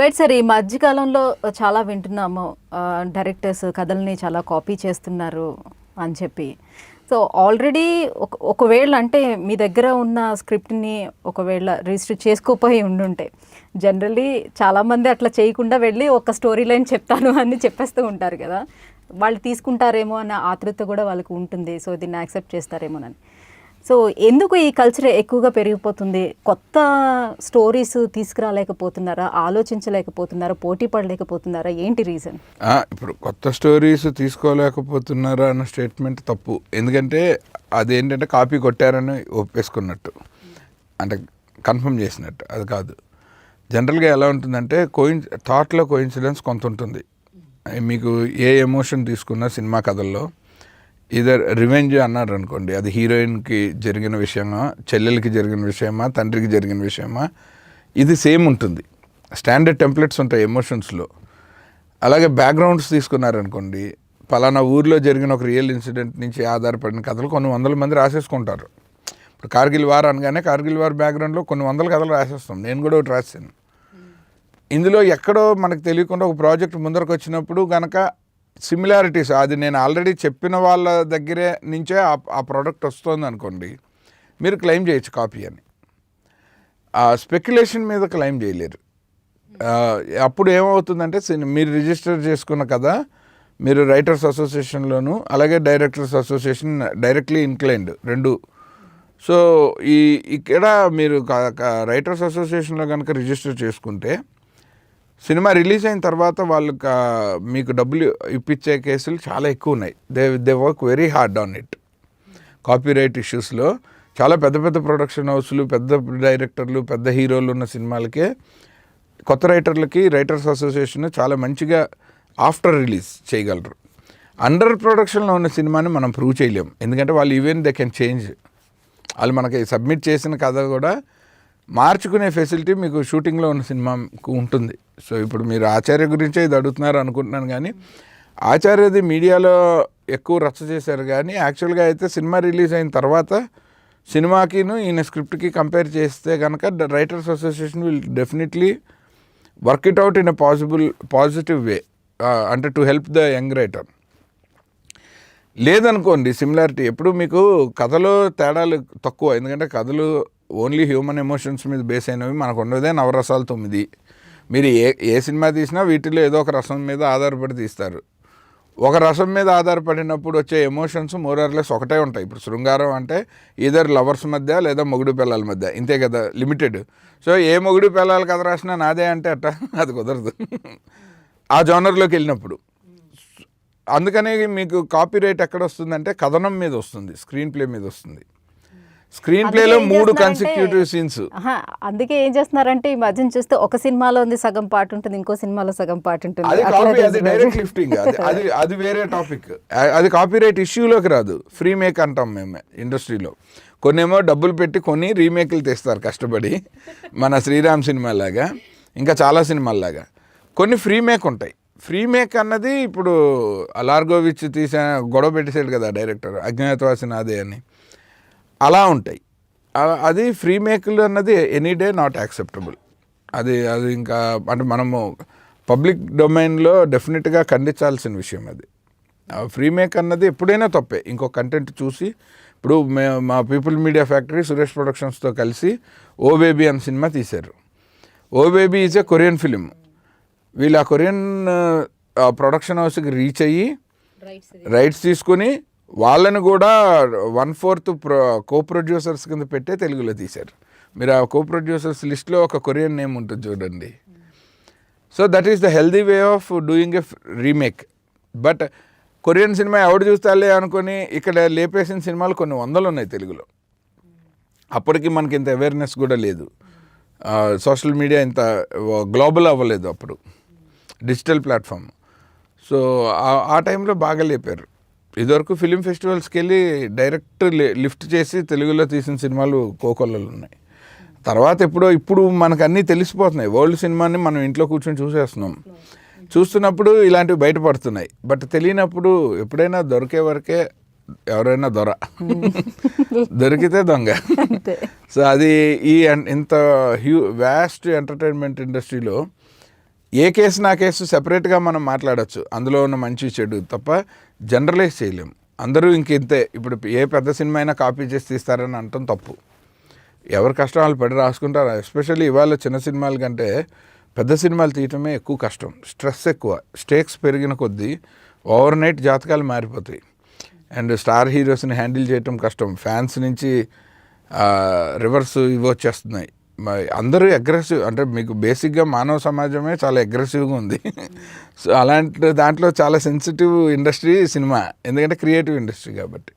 Right sir. ఈ మధ్యకాలంలో చాలా వింటున్నాము, డైరెక్టర్స్ కథల్ని చాలా కాపీ చేస్తున్నారు అని చెప్పి. సో ఆల్రెడీ ఒకవేళ అంటే మీ దగ్గర ఉన్న స్క్రిప్ట్ని ఒకవేళ రిజిస్టర్ చేసుకోపోయి ఉండుంటే, జనరల్లీ చాలామంది అట్లా చేయకుండా వెళ్ళి ఒక స్టోరీ లైన్ చెప్తాను అని చెప్పేస్తూ ఉంటారు కదా. వాళ్ళు తీసుకుంటారేమో అన్న ఆతృత కూడా వాళ్ళకి ఉంటుంది. సో దీన్ని యాక్సెప్ట్ చేస్తారేమోనని. సో ఎందుకు ఈ కల్చర్ ఎక్కువగా పెరిగిపోతుంది? కొత్త స్టోరీస్ తీసుకురాలేకపోతున్నారా, ఆలోచించలేకపోతున్నారా, పోటీ పడలేకపోతున్నారా? ఏంటి రీజన్? ఇప్పుడు కొత్త స్టోరీస్ తీసుకోలేకపోతున్నారా అన్న స్టేట్మెంట్ తప్పు. ఎందుకంటే అదేంటంటే కాపీ కొట్టారని ఒప్పేసుకున్నట్టు, అంటే కన్ఫర్మ్ చేసినట్టు. అది కాదు. జనరల్గా ఎలా ఉంటుందంటే థాట్లో కోయిన్సిడెన్స్ కొంత ఉంటుంది. మీకు ఏ ఎమోషన్ తీసుకున్నా సినిమా కథల్లో ఇదర్ రివెంజ్ అన్నారు అనుకోండి, అది హీరోయిన్కి జరిగిన విషయమా, చెల్లెలకి జరిగిన విషయమా, తండ్రికి జరిగిన విషయమా, ఇది సేమ్ ఉంటుంది. స్టాండర్డ్ టెంప్లెట్స్ ఉంటాయి ఎమోషన్స్లో. అలాగే బ్యాక్గ్రౌండ్స్ తీసుకున్నారనుకోండి, పలానా ఊర్లో జరిగిన ఒక రియల్ ఇన్సిడెంట్ నుంచి ఆధారపడిన కథలు కొన్ని వందల మంది రాసేసుకుంటారు. ఇప్పుడు కార్గిల్ వార్ అనగానే కార్గిల్ వార్ బ్యాక్గ్రౌండ్లో కొన్ని వందల కథలు రాసేస్తాం. నేను కూడా ఒకటి రాశాను. ఇందులో ఎక్కడో మనకు తెలియకుండా ఒక ప్రాజెక్ట్ ముందరకు వచ్చినప్పుడు కనుక సిమిలారిటీస్, అది నేను ఆల్రెడీ చెప్పిన వాళ్ళ దగ్గరే నుంచే ఆ ప్రోడక్ట్ వస్తుంది అనుకోండి, మీరు క్లెయిమ్ చేయొచ్చు కాపీ అని. ఆ స్పెక్యులేషన్ మీద క్లెయిమ్ చేయలేరు. అప్పుడు ఏమవుతుందంటే మీరు రిజిస్టర్ చేసుకున్న కదా, మీరు రైటర్స్ అసోసియేషన్లోను అలాగే డైరెక్టర్స్ అసోసియేషన్ డైరెక్ట్లీ ఇన్క్లైన్డ్ రెండు. సో ఇక్కడ మీరు రైటర్స్ అసోసియేషన్లో కనుక రిజిస్టర్ చేసుకుంటే సినిమా రిలీజ్ అయిన తర్వాత వాళ్ళు మీకు డబ్బులు ఇప్పించే కేసులు చాలా ఎక్కువ ఉన్నాయి. They work very hard on it. Copyright ఇష్యూస్లో చాలా పెద్ద పెద్ద ప్రొడక్షన్ హౌస్లు, పెద్ద డైరెక్టర్లు, పెద్ద హీరోలు ఉన్న సినిమాలకే కొత్త రైటర్లకి రైటర్స్ అసోసియేషన్ చాలా మంచిగా ఆఫ్టర్ రిలీజ్ చేయగలరు. అండర్ ప్రొడక్షన్లో ఉన్న సినిమాని మనం ప్రూవ్ చేయలేం. ఎందుకంటే వాళ్ళు ఈవెన్ దే కెన్ చేంజ్. వాళ్ళు మనకి సబ్మిట్ చేసిన కథ కూడా మార్చుకునే ఫెసిలిటీ మీకు షూటింగ్లో ఉన్న సినిమాకు ఉంటుంది. సో ఇప్పుడు మీరు ఆచార్య గురించే ఇది అడుగుతున్నారు అనుకుంటున్నాను, కానీ ఆచార్యది మీడియాలో ఎక్కువ రచ్చ చేశారు. కానీ యాక్చువల్గా అయితే సినిమా రిలీజ్ అయిన తర్వాత సినిమాకిను ఈయన స్క్రిప్ట్కి కంపేర్ చేస్తే కనుక writers association will definitely work it out in a positive way, అంటే to help the young writer. లేదనుకోండి సిమిలారిటీ, ఎప్పుడు మీకు కథలో తేడాలు తక్కువ. ఎందుకంటే కథలు ఓన్లీ హ్యూమన్ ఎమోషన్స్ మీద బేస్ అయినవి. మనకు ఉన్నదే నవరసాలు 9. మీరు ఏ సినిమా తీసినా వీటిలో ఏదో ఒక రసం మీద ఆధారపడి తీస్తారు. ఒక రసం మీద ఆధారపడినప్పుడు వచ్చే ఎమోషన్స్ మోరార్లెస్ ఒకటే ఉంటాయి. ఇప్పుడు శృంగారం అంటే ఈదర్ లవర్స్ మధ్య లేదా మొగుడు పిల్లల మధ్య, ఇంతే కదా, లిమిటెడ్. సో ఏ మొగుడు పిల్లల కథ రాసినా నాదే అంటే అట్ట అది కుదరదు ఆ జోనర్లోకి వెళ్ళినప్పుడు. అందుకనే మీకు కాపీరైట్ ఎక్కడ వస్తుందంటే కథనం మీద వస్తుంది, స్క్రీన్ ప్లే మీద వస్తుంది. స్క్రీన్ ప్లేలో 3 కన్సిక్యూటివ్ సీన్స్. అందుకే ఏం చేస్తున్నారంటే ఈ మధ్యన చూస్తే ఒక సినిమాలో ఉంది సగం పార్ట్ ఉంటుంది, ఇంకో సినిమాలో సగం పార్ట్ ఉంటుంది. అది డైరెక్ట్ లిఫ్టింగ్. అది వేరే టాపిక్. అది కాపీరైట్ ఇష్యూలోకి రాదు. ఫ్రీ మేక్ అంటాం మేము ఇండస్ట్రీలో. కొన్నేమో డబ్బులు పెట్టి కొన్ని రీమేక్లు తెస్తారు కష్టపడి, మన శ్రీరామ్ సినిమా లాగా, ఇంకా చాలా సినిమాల్లాగా. కొన్ని ఫ్రీ మేక్ ఉంటాయి. ఫ్రీ మేక్ అన్నది ఇప్పుడు లార్గోవిచ్ గొడవ పెట్టేసాడు కదా డైరెక్టర్, అజ్ఞాతవాసి నాదే అని. అలా ఉంటాయి. అది ఫ్రీ మేక్లు అన్నది ఎనీ డే నాట్ యాక్సెప్టబుల్. అది ఇంకా అంటే మనము పబ్లిక్ డొమైన్లో డెఫినెట్గా ఖండించాల్సిన విషయం. అది ఫ్రీ మేక్ అన్నది ఎప్పుడైనా తప్పే. ఇంకో కంటెంట్ చూసి, ఇప్పుడు మా పీపుల్ మీడియా ఫ్యాక్టరీ సురేష్ ప్రొడక్షన్స్తో కలిసి ఓ బేబీ అనే సినిమా తీశారు. Oh baby is a Korean film. వీళ్ళు ఆ కొరియన్ ప్రొడక్షన్ హౌస్కి రీచ్ అయ్యి రైట్స్ తీసుకుని వాళ్ళని కూడా 1/4 కో ప్రొడ్యూసర్స్ కింద పెట్టే తెలుగులో తీశారు. మీరు ఆ కో ప్రొడ్యూసర్స్ లిస్ట్లో ఒక కొరియన్ నేమ్ ఉంటుంది చూడండి. So that is the healthy way of doing a remake. But Korean cinema ఎవడు చూస్తాలే అనుకొని ఇక్కడ లేపేసిన సినిమాలు కొన్ని వందలు ఉన్నాయి తెలుగులో. అప్పటికి మనకి ఇంత అవేర్నెస్ కూడా లేదు. సోషల్ మీడియా ఇంత గ్లోబల్ అవ్వలేదు అప్పుడు, డిజిటల్ ప్లాట్ఫామ్. సో ఆ టైంలో బాగా లేపారు. ఇదివరకు ఫిలిం ఫెస్టివల్స్కి వెళ్ళి డైరెక్ట్ లిఫ్ట్ చేసి తెలుగులో తీసిన సినిమాలు కోకొల్లలు ఉన్నాయి. తర్వాత ఇప్పుడు మనకు అన్నీ తెలిసిపోతున్నాయి. వరల్డ్ సినిమాని మనం ఇంట్లో కూర్చొని చూసేస్తున్నాం. చూస్తున్నప్పుడు ఇలాంటివి బయటపడుతున్నాయి. బట్ తెలియనప్పుడు ఎప్పుడైనా దొరికే వరకే ఎవరైనా దొరికితే దొంగ. సో అది ఇంత వ్యాస్ట్ ఎంటర్టైన్మెంట్ ఇండస్ట్రీలో ఏ కేసు నా కేసు సెపరేట్గా మనం మాట్లాడచ్చు, అందులో ఉన్న మంచి చెడు తప్ప జనరలైజ్ చేయలేం. అందరూ ఇంకెంతే. ఇప్పుడు ఏ పెద్ద సినిమా అయినా కాపీ చేసి తీస్తారని అనటం తప్పు. ఎవరి కష్టం వాళ్ళు పడి రాసుకుంటారు. ఎస్పెషల్లీ ఇవాళ చిన్న సినిమాల కంటే పెద్ద సినిమాలు తీయటమే ఎక్కువ కష్టం. స్ట్రెస్ ఎక్కువ, స్టేక్స్ పెరిగిన కొద్దీ ఓవర్ నైట్ జాతకాలు మారిపోతాయి. అండ్ స్టార్ హీరోస్ని హ్యాండిల్ చేయటం కష్టం. ఫ్యాన్స్ నుంచి రివర్స్ ఇవి వచ్చేస్తున్నాయి. అందరూ అగ్రెసివ్, అంటే మీకు బేసిక్గా మానవ సమాజమే చాలా అగ్రెసివ్గా ఉంది. సో అలాంటి దాంట్లో చాలా సెన్సిటివ్ ఇండస్ట్రీ సినిమా, ఎందుకంటే క్రియేటివ్ ఇండస్ట్రీ కాబట్టి.